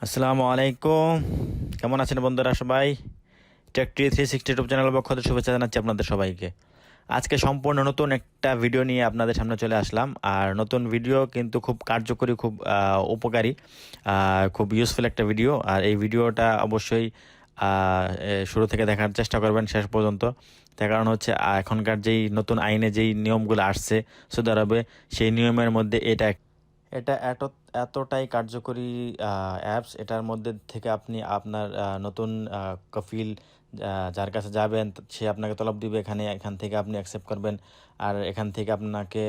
আসসালামু আলাইকুম। কেমন আছেন বন্ধুরা সবাই? টেক360 ইউটিউব চ্যানেলের পক্ষ থেকে শুভেচ্ছা জানাচ্ছি আপনাদের সবাইকে। আজকে সম্পূর্ণ নতুন একটা ভিডিও নিয়ে আপনাদের সামনে চলে আসলাম। আর নতুন ভিডিও কিন্তু খুব কার্যকরী, খুব উপকারী, খুব ইউজফুল একটা ভিডিও। আর এই ভিডিওটা অবশ্যই শুরু থেকে দেখার চেষ্টা করবেন শেষ পর্যন্ত। তার কারণ হচ্ছে এখনকার যেই নতুন আইনে যেই নিয়মগুলো আসছে সৌদি আরবে, সেই নিয়মের মধ্যে এটা এতটাই কার্যকরী অ্যাপস। এটার মধ্যে থেকে আপনি আপনার নতুন কফিল যার কাছে যাবেন সে আপনাকে তলব দিবে, এখান থেকে আপনি অ্যাকসেপ্ট করবেন। আর এখান থেকে আপনাকে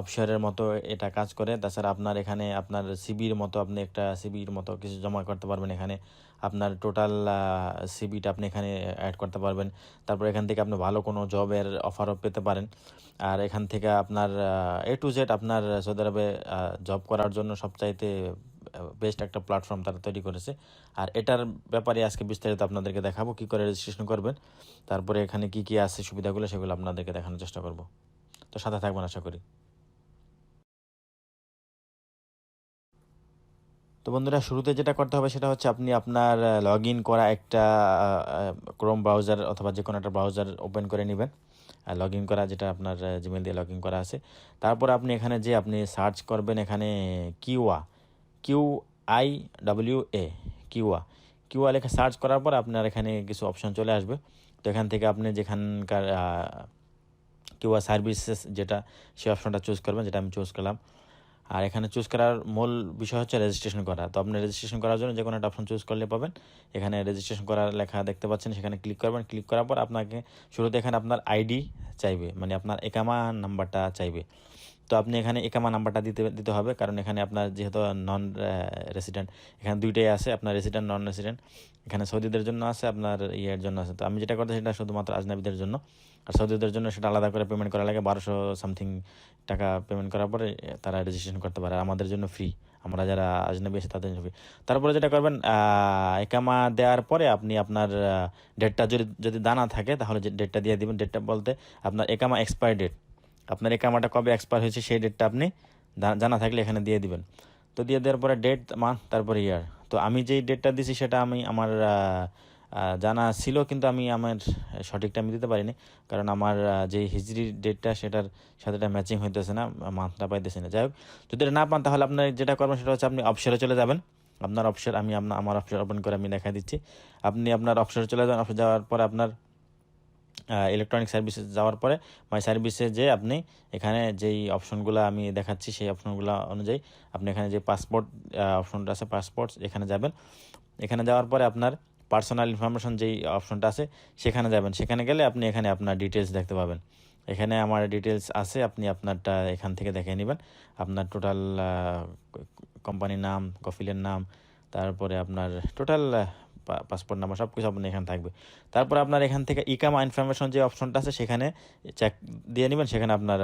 অফশোরের মতো এটা কাজ করে। তাছাড়া আপনার এখানে আপনার সিবির মতো, আপনি একটা সিবির মতো কিছু জমা করতে পারবেন। এখানে আপনার টোটাল সিবিটা আপনি এখানে অ্যাড করতে পারবেন। তারপর এখান থেকে আপনি ভালো কোনো জবের অফারও পেতে পারেন। আর এখান থেকে আপনার A to Z আপনার সৌদি আরবে জব করার জন্য সবচাইতে বেস্ট একটা প্ল্যাটফর্ম তারা তৈরি করেছে। আর এটার ব্যাপারে আজকে বিস্তারিত আপনাদেরকে দেখাবো, কী করে রেজিস্ট্রেশন করবেন, তারপরে এখানে কি কি আছে সুবিধাগুলো, সেগুলো আপনাদেরকে দেখানোর চেষ্টা করব। তো সাথে থাকবেন আশা করি। তো বন্ধুরা, শুরুতে যেটা করতে হবে সেটা হচ্ছে আপনি আপনার লগ ইন করা একটা ক্রোম ব্রাউজার অথবা যে কোনো একটা ব্রাউজার ওপেন করে নেবেন। লগ ইন করা যেটা আপনার জিমেল দিয়ে লগ ইন করা আছে। তারপর আপনি এখানে যে আপনি সার্চ করবেন এখানে কিওয়া, QIWA, কিওয়া। কিওয়া লেখা সার্চ করার পর আপনার এখানে কিছু অপশন চলে আসবে। তো এখান থেকে আপনি যেখানকার কিওয়া সার্ভিসেস যেটা, সেই অপশনটা চুজ করবেন, যেটা আমি চুজ করলাম। আর এখানে চুজ করার মূল বিষয় হচ্ছে রেজিস্ট্রেশন করা। তো আপনি রেজিস্ট্রেশন করার জন্য যে কোনো একটা অপশন চুজ করলে পাবেন। এখানে রেজিস্ট্রেশন করার লেখা দেখতে পাচ্ছেন, সেখানে ক্লিক করবেন। ক্লিক করার পর আপনাকে শুরুতে এখানে আপনার আইডি চাইবে, মানে আপনার একামা নাম্বারটা চাইবে। তো আপনি এখানে একামা নাম্বারটা দিতে হবে, কারণ এখানে আপনার যেহেতু নন রেসিডেন্ট, এখানে দুইটাই আছে, আপনার রেসিডেন্ট নন রেসিডেন্ট। এখানে সৌদিদের জন্য আছে, আপনার ইয়ের জন্য আছে। তো আমি যেটা করতে সেটা শুধুমাত্র আজনাবিদের জন্য। আর সৌদিদের জন্য সেটা আলাদা করে পেমেন্ট করা লাগে, 1200 সামথিং টাকা পেমেন্ট করার পরে তারা রেজিস্ট্রেশন করতে পারে। আর আমাদের জন্য ফ্রি, আমরা যারা আজনাবি আছে তাদের জন্য ফ্রি। তারপরে যেটা করবেন, একামা দেওয়ার পরে আপনি আপনার ডেটটা যদি দানা থাকে তাহলে যে ডেটটা দিয়ে দিবেন। ডেটটা বলতে আপনার একামা এক্সপায়ার ডেট, আপনার একামাটা কবে এক্সপায়ার হয়েছে সেই ডেটটা আপনি জানা থাকলে এখানে দিয়ে দিবেন। তো দিয়ে দেওয়ার পরে ডেট, মান্থ, তারপরে ইয়ার। তো আমি যেই ডেটটা দিছি সেটা আমি আমার জানা ছিল, কিন্তু আমি আমার সঠিকটা আমি দিতে পারিনি, কারণ আমার যে হিজরি ডেটটা সেটার সাথে এটা ম্যাচিং হইতেছে না, মান্থটা পাইতেছি না। যাই হোক, যদি এটা না পান তাহলে আপনার যেটা করবেন সেটা হচ্ছে আপনি অফশোরে চলে যাবেন। আপনার অফশোর, আমি আমার অফশোর ওপেন করে আমি দেখা দিচ্ছি। আপনি আপনার অফশোরে চলে যাবেন। অফশোর যাওয়ার পরে আপনার ইলেকট্রনিক সার্ভিসে যাওয়ার পরে মাই সার্ভিসে যে আপনি এখানে যেই অপশনগুলো আমি দেখাচ্ছি সেই অপশনগুলো অনুযায়ী আপনি এখানে যে পাসপোর্ট অপশনটা আছে, পাসপোর্টস, এখানে যাবেন। এখানে যাওয়ার পরে আপনার পার্সোনাল ইনফরমেশন যেই অপশনটা আছে সেখানে যাবেন। সেখানে গেলে আপনি এখানে আপনার ডিটেলস দেখতে পাবেন। এখানে আমার ডিটেলস আছে, আপনি আপনারটা এখান থেকে দেখে নেবেন। আপনার টোটাল কোম্পানির নাম, কফিলের নাম, তারপরে আপনার টোটাল পাসপোর্ট নাম্বার, সব কিছু আপনার এখানে থাকবে। তারপর আপনার এখান থেকে ইকামা ইনফরমেশন যে অপশনটা আছে সেখানে চেক দিয়ে নেবেন। সেখানে আপনার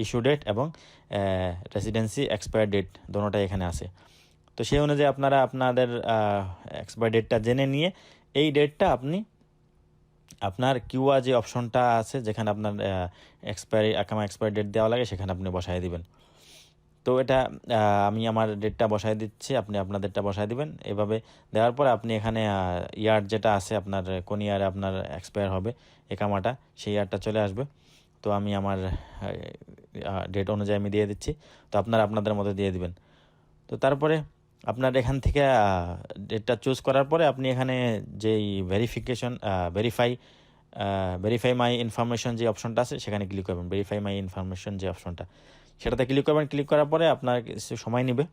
ইস্যু ডেট এবং রেসিডেন্সি এক্সপায়ার ডেট দোনোটাই এখানে আছে। তো সেই অনুযায়ী আপনারা আপনাদের এক্সপায়ার ডেটটা জেনে নিয়ে এই ডেটটা আপনি আপনার কিউআ যে অপশনটা আছে যেখানে আপনার একামা এক্সপায়ার ডেট দেওয়া লাগে সেখানে আপনি বসায় দিবেন। তো এটা আমি আমার ডেটটা বসায় দিচ্ছি, আপনি আপনাদেরটা বসায় দিবেন। এভাবে দেওয়ার পর আপনি এখানে ইয়ার যেটা আছে আপনার কোন ইয়ারে আপনার এক্সপায়ার হবে একামাটা, সেই ইয়ারটা চলে আসবে। তো আমি আমার ডেট অনুযায়ী আমি দিয়ে দিচ্ছি। তো আপনারা আপনাদের মতো দিয়ে দিবেন। তো তারপরে আপনার এখান থেকে ডেটটা চুজ করার পরে আপনি এখানে যেই ভেরিফাই মাই ইনফরমেশন যে অপশনটা আছে সেখানে ক্লিক করবেন। ভেরিফাই মাই ইনফরমেশন যে অপশনটা, সেটাতে ক্লিক করবেন। ক্লিক করার পরে আপনার কিছু সময় নেবে,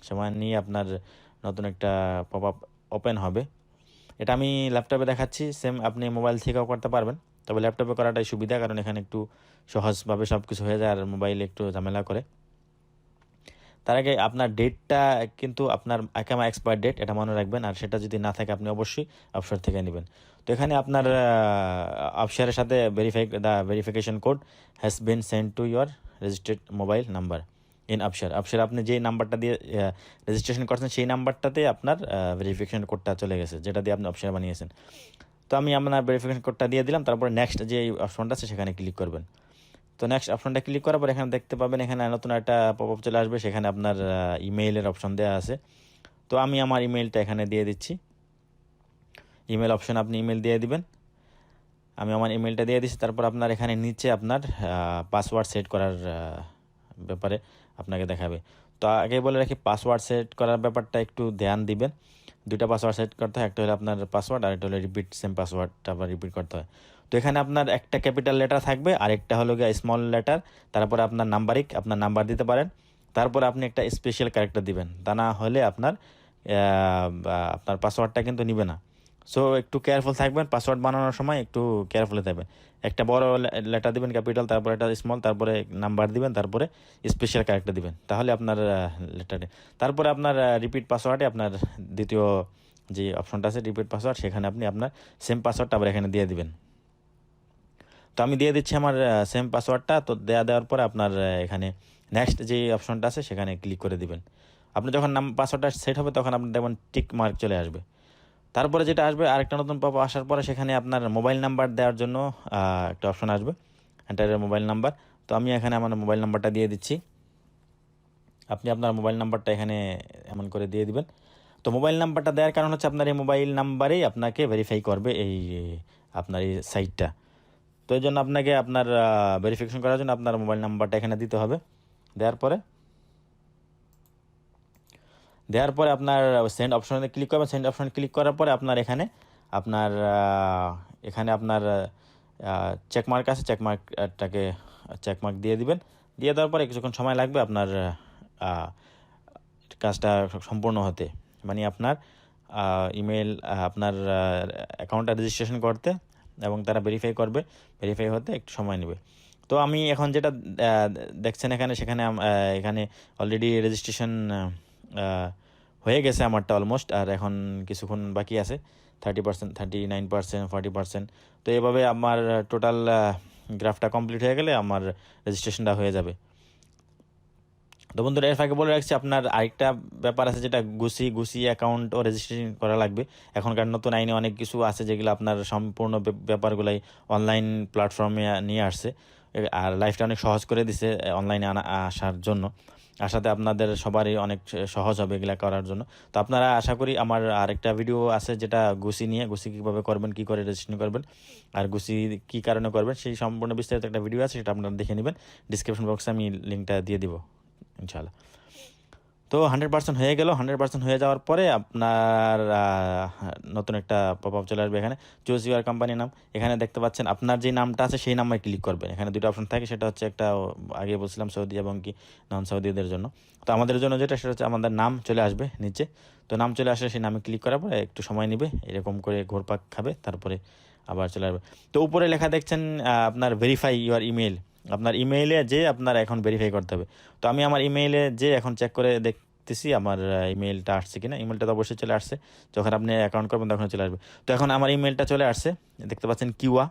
সময় নিয়ে আপনার নতুন একটা পপ আপ ওপেন হবে। এটা আমি ল্যাপটপে দেখাচ্ছি, সেম আপনি মোবাইল থেকেও করতে পারবেন, তবে ল্যাপটপে করাটাই সুবিধা, কারণ এখানে একটু সহজভাবে সব কিছু হয়ে যায়, আর মোবাইলে একটু ঝামেলা করে। তার আগে আপনার ডেটটা কিন্তু আপনার একামা এক্সপায়ার ডেট, এটা মনে রাখবেন। আর সেটা যদি না থাকে আপনি অবশ্যই অফশোর থেকে নেবেন। তো এখানে আপনার অফশোরের সাথে verification code has been send to your registered mobile number in offshore আপনি যেই নাম্বারটা দিয়ে রেজিস্ট্রেশন করছেন সেই নাম্বারটাতে আপনার ভেরিফিকেশন কোডটা চলে গেছে, যেটা দিয়ে আপনি অফশোর বানিয়েছেন। তো আমি আপনার ভেরিফিকেশন কোডটা দিয়ে দিলাম। তারপরে নেক্সট যে অপশনটা আছে সেখানে ক্লিক করবেন। তো নেক্সট অপশনটা ক্লিক করার পর এখানে দেখতে পাবেন এখানে নতুন একটা পপ আপ চলে আসবে, সেখানে আপনার ইমেইলের অপশন দেওয়া আছে। তো আমি আমার ইমেলটা এখানে দিয়ে দিচ্ছি। ইমেল অপশন আপনি ইমেল দিয়ে দিবেন। আমি আমার ইমেলটা দিয়ে দিচ্ছি। তারপর আপনার এখানে নিচে আপনার পাসওয়ার্ড সেট করার ব্যাপারে আপনাকে দেখাবে। তো আগে বলে রাখি, পাসওয়ার্ড সেট করার ব্যাপারটা একটু ধ্যান দিবেন। দুইটা পাসওয়ার্ড সেট করতে হয়, একটা হলো আপনার পাসওয়ার্ড আর একটা হলো রিপিট, সেম পাসওয়ার্ডটা আবার রিপিট করতে হয়। তো এখানে আপনার একটা ক্যাপিটাল লেটার থাকবে আর একটা হলো গিয়ে স্মল লেটার, তারপরে আপনার নাম্বারিক, আপনার নাম্বার দিতে পারেন। তারপরে আপনি একটা স্পেশাল ক্যারেক্টার দিবেন, তা না হলে আপনার আপনার পাসওয়ার্ডটা কিন্তু নিবে না। সো একটু কেয়ারফুল থাকবেন, পাসওয়ার্ড বানানোর সময় একটু কেয়ারফুলি থাকবেন। একটা বড় লেটার দিবেন ক্যাপিটাল, তারপরে একটা স্মল, তারপরে নাম্বার দিবেন, তারপরে স্পেশাল ক্যারেক্টার দিবেন, তাহলে আপনার লেটারে। তারপরে আপনার রিপিট পাসওয়ার্ডে আপনার দ্বিতীয় যে অপশনটা আছে রিপিট পাসওয়ার্ড, সেখানে আপনি আপনার সেম পাসওয়ার্ডটা আবার এখানে দিয়ে দিবেন। তো আমি দিয়ে দিচ্ছি আমার সেম পাসওয়ার্ডটা। তো দেওয়ার পরে আপনার এখানে নেক্সট যে অপশনটা আছে সেখানে ক্লিক করে দিবেন। আপনি যখন পাসওয়ার্ডটা সেট হবে তখন আপনি দেখবেন টিক মার্ক চলে আসবে। তারপরে যেটা আসবে, আরেকটা নতুন পপ আসার পরে সেখানে আপনার মোবাইল নাম্বার দেওয়ার জন্য একটা অপশন আসবে, এন্টার মোবাইল নাম্বার। তো আমি এখানে আমার মোবাইল নাম্বারটা দিয়ে দিচ্ছি। আপনি আপনার মোবাইল নাম্বারটা এখানে এমন করে দিয়ে দিবেন। তো মোবাইল নাম্বারটা দেওয়ার কারণ হচ্ছে আপনার এই মোবাইল নাম্বারেই আপনাকে ভেরিফাই করবে এই আপনার এই সাইটটা। তো এই জন্য আপনাকে আপনার ভেরিফিকেশন করার জন্য আপনার মোবাইল নাম্বারটা এখানে দিতে হবে। দেওয়ার পরে আপনার সেন্ড অপশনে ক্লিক করবেন। সেন্ড অপশনে ক্লিক করার পরে আপনার এখানে আপনার চেকমার্ক আছে, চেকমার্ক দিয়ে দিবেন। দিয়ে দেওয়ার পরে কিছুক্ষণ সময় লাগবে আপনার কাজটা সম্পূর্ণ হতে, মানে আপনার ইমেল আপনার অ্যাকাউন্টটা রেজিস্ট্রেশন করতে এবং তারা ভেরিফাই করবে, ভেরিফাই হতে একটু সময় নেবে। তো আমি এখন যেটা দেখছেন এখানে, সেখানে এখানে অলরেডি রেজিস্ট্রেশন হয়ে গেছে আমারটা অলমোস্ট, আর এখন কিছুক্ষণ বাকি আছে, 30%, 39%, 40%। তো এভাবে আমার টোটাল গ্রাফটা কমপ্লিট হয়ে গেলে আমার রেজিস্ট্রেশনটা হয়ে যাবে। তো বন্ধুরা, এর ফাঁকে বলে রাখছি, আপনার আরেকটা ব্যাপার আছে যেটা গুছিয়ে অ্যাকাউন্ট ও রেজিস্ট্রেশন করা লাগবে। এখনকার নতুন আইনে অনেক কিছু আছে যেগুলো আপনার সম্পূর্ণ ব্যাপারগুলাই অনলাইন প্ল্যাটফর্মে নিয়ে আসছে, আর লাইফটা অনেক সহজ করে দিছে অনলাইনে আসার জন্য। আসাতে আপনাদের সবারই অনেক সহজ হবে এগুলা করার জন্য। তো আপনারা আশা করি আমার আরেকটা ভিডিও আছে যেটা গুছি কীভাবে করবেন, কী করে রেজিস্ট্রেশন করবেন, আর গুছি কী কারণে করবেন, সেই সম্পূর্ণ বিস্তারিত একটা ভিডিও আছে, সেটা আপনারা দেখে নেবেন। ডিসক্রিপশন বক্সে আমি লিঙ্কটা দিয়ে দিব ইনশাআল্লাহ। তো 100% হয়ে গেল। 100% হয়ে যাওয়ার পরে আপনার নতুন একটা পপ আপ চলে আসবে, এখানে চুজ ইউর কোম্পানি নাম। এখানে দেখতে পাচ্ছেন আপনার যে নামটা আছে সেই নামে ক্লিক করবেন। এখানে দুটো অপশন থাকে, সেটা হচ্ছে একটা আগে বলছিলাম সৌদি এবং কি নন সৌদিদের জন্য। তো আমাদের জন্য যেটা, সেটা হচ্ছে আমাদের নাম চলে আসবে নিচে। তো নাম চলে আসলে সেই নামে ক্লিক করার পরে একটু সময় নেবে, এরকম করে ঘোরপাক খাবে, তারপরে আবার চলে আসবে। তো উপরে লেখা দেখছেন আপনার ভেরিফাই ইউর ইমেল। আপনার ইমেইলে যে আপনার এখন ভেরিফাই করতে হবে। তো আমি আমার ইমেইলে যে এখন চেক করে দেখতেছি আমার ইমেলটা আসছে কিনা। ইমেলটা তো অবশ্যই চলে আসছে, যখন আপনি অ্যাকাউন্ট করবেন তখন চলে আসবে। তো এখন আমার ইমেলটা চলে আসছে, দেখতে পাচ্ছেন কিওয়া।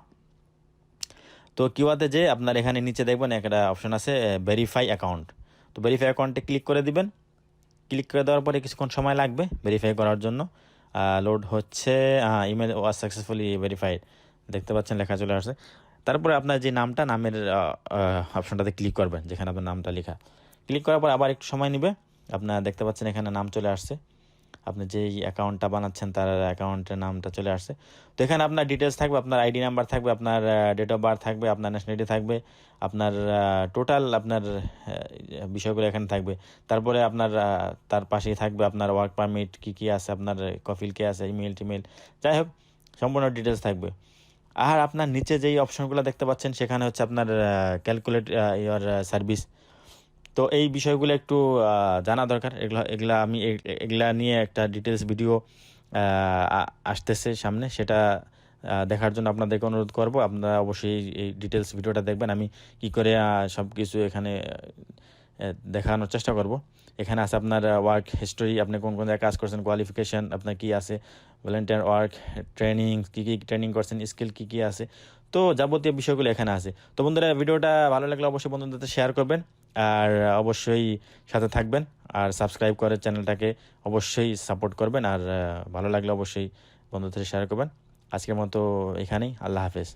তো কিওয়াতে যে আপনার এখানে নিচে দেখবেন একটা অপশন আছে ভেরিফাই অ্যাকাউন্ট। তো ভেরিফাই অ্যাকাউন্টে ক্লিক করে দিবেন। ক্লিক করে দেওয়ার পরে কিছুক্ষণ সময় লাগবে ভেরিফাই করার জন্য। লোড হচ্ছে, ইমেল ওয়াজ সাকসেসফুলি ভেরিফাইড, দেখতে পাচ্ছেন লেখা চলে আসছে। তারপরে আপনার যে নামের অপশনটাতে ক্লিক করবেন, যেখানে আপনার নামটা লেখা। ক্লিক করার পর আবার একটু সময় নেবে। আপনার দেখতে পাচ্ছেন এখানে নাম চলে আসছে, আপনি যেই অ্যাকাউন্টটা বানাচ্ছেন তার অ্যাকাউন্টের নামটা চলে আসছে। তো এখানে আপনার ডিটেলস থাকবে, আপনার আইডি নাম্বার থাকবে, আপনার ডেট অফ বার্থ থাকবে, আপনার ন্যাশনালিটি থাকবে, আপনার টোটাল আপনার বিষয়গুলো এখানে থাকবে। তারপরে আপনার তার পাশেই থাকবে আপনার ওয়ার্ক পারমিট কী আছে, আপনার কফিল কে আছে, ইমেল টিমেল, যাই হোক সম্পূর্ণ ডিটেলস থাকবে। আর আপনার নিচে যেই অপশনগুলো দেখতে পাচ্ছেন সেখানে হচ্ছে আপনার ক্যালকুলেট ইওর সার্ভিস। তো এই বিষয়গুলো একটু জানা দরকার। এগুলা আমি এগুলা নিয়ে একটা ডিটেলস ভিডিও আসতেছে সামনে, সেটা দেখার জন্য আপনাদেরকে অনুরোধ করব। আপনারা অবশ্যই এই ডিটেলস ভিডিওটা দেখবেন, আমি কি করে সব কিছু এখানে দেখানোর চেষ্টা করব। এখানে আছে আপনার ওয়ার্ক হিস্টোরি, আপনি কোন জায়গায় কাজ করছেন, কোয়ালিফিকেশান আপনার কী আছে, ভলেন্টিয়ার ওয়ার্ক, ট্রেনিং কী ট্রেনিং করছেন, স্কিল কী আছে, তো যাবতীয় বিষয়গুলো এখানে আছে। তো বন্ধুরা, ভিডিওটা ভালো লাগলে অবশ্যই বন্ধুদের সাথে শেয়ার করবেন, আর অবশ্যই সাথে থাকবেন, আর সাবস্ক্রাইব করে চ্যানেলটাকে অবশ্যই সাপোর্ট করবেন, আর ভালো লাগলে অবশ্যই বন্ধুদের সাথে শেয়ার করবেন। আজকের মতো এখানেই, আল্লাহ হাফেজ।